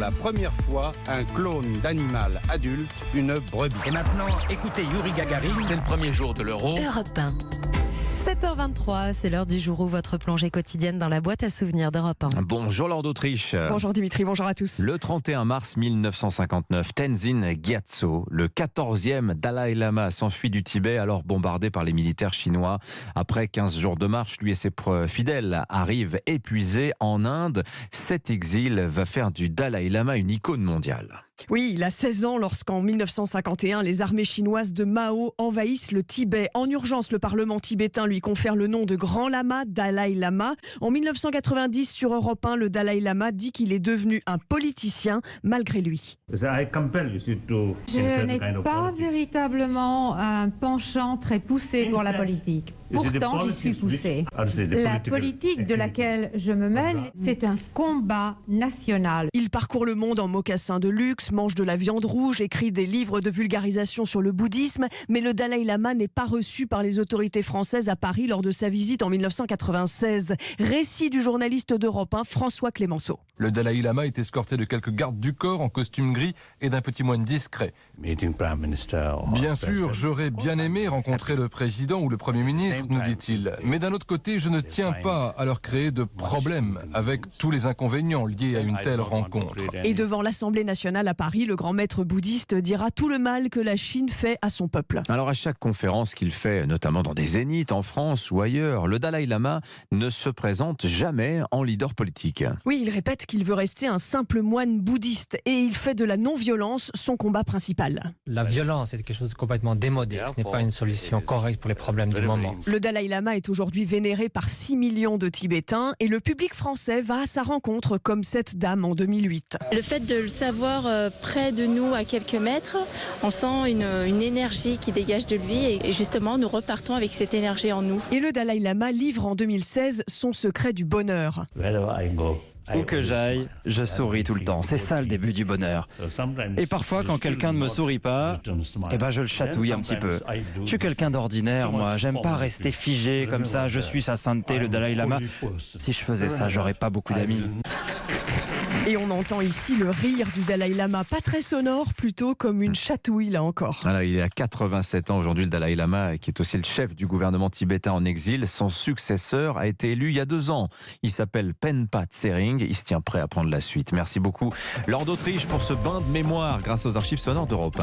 la première fois un clone d'animal adulte, une brebis. Et maintenant, écoutez Yuri Gagarin. C'est le premier jour de l'Euro. Europe 1. 7h23, c'est l'heure du jour où votre plongée quotidienne dans la boîte à souvenirs d'Europe 1. Bonjour Lord d'Autriche. Bonjour Dimitri, bonjour à tous. Le 31 mars 1959, Tenzin Gyatso, le 14e Dalai Lama, s'enfuit du Tibet alors bombardé par les militaires chinois. Après 15 jours de marche, lui et ses fidèles arrivent épuisés en Inde. Cet exil va faire du Dalai Lama une icône mondiale. Oui, il a 16 ans lorsqu'en 1951, les armées chinoises de Mao envahissent le Tibet. En urgence, le Parlement tibétain lui confère le nom de Grand Lama, Dalai Lama. En 1990, sur Europe 1, le Dalai Lama dit qu'il est devenu un politicien malgré lui. Je n'ai pas véritablement un penchant très poussé pour la politique. Pourtant, j'y suis poussé. La politique de laquelle je me mêle, c'est un combat national. Il parcourt le monde en mocassins de luxe, mange de la viande rouge, écrit des livres de vulgarisation sur le bouddhisme, mais le Dalai Lama n'est pas reçu par les autorités françaises à Paris lors de sa visite en 1996. Récit du journaliste d'Europe 1, François Clémenceau. Le Dalai Lama est escorté de quelques gardes du corps en costume gris et d'un petit moine discret. Bien sûr, j'aurais bien aimé rencontrer le président ou le Premier ministre, nous dit-il. Mais d'un autre côté, je ne tiens pas à leur créer de problèmes avec tous les inconvénients liés à une telle rencontre. Et devant l'Assemblée nationale à Paris, le grand maître bouddhiste dira tout le mal que la Chine fait à son peuple. Alors à chaque conférence qu'il fait, notamment dans des zéniths en France ou ailleurs, le Dalai Lama ne se présente jamais en leader politique. Oui, il répète qu'il veut rester un simple moine bouddhiste et il fait de la non-violence son combat principal. La violence est quelque chose de complètement démodé. Ce n'est pas une solution correcte pour les problèmes du moment. Le Dalai Lama est aujourd'hui vénéré par 6 millions de Tibétains et le public français va à sa rencontre comme cette dame en 2008. Le fait de le savoir près de nous à quelques mètres, on sent une énergie qui dégage de lui et justement nous repartons avec cette énergie en nous. Et le Dalai Lama livre en 2016 son secret du bonheur. Où que j'aille, je souris tout le temps. C'est ça le début du bonheur. Et parfois, quand quelqu'un ne me sourit pas, je le chatouille un petit peu. Je suis quelqu'un d'ordinaire, moi. J'aime pas rester figé comme ça. Je suis sa sainteté, le Dalai Lama. Si je faisais ça, j'aurais pas beaucoup d'amis. Et on entend ici le rire du Dalai Lama, pas très sonore, plutôt comme une chatouille là encore. Voilà, il a 87 ans aujourd'hui, le Dalai Lama, qui est aussi le chef du gouvernement tibétain en exil. Son successeur a été élu il y a 2 ans. Il s'appelle Penpa Tsering. Il se tient prêt à prendre la suite. Merci beaucoup, Lord d'Autriche, pour ce bain de mémoire grâce aux archives sonores d'Europe 1.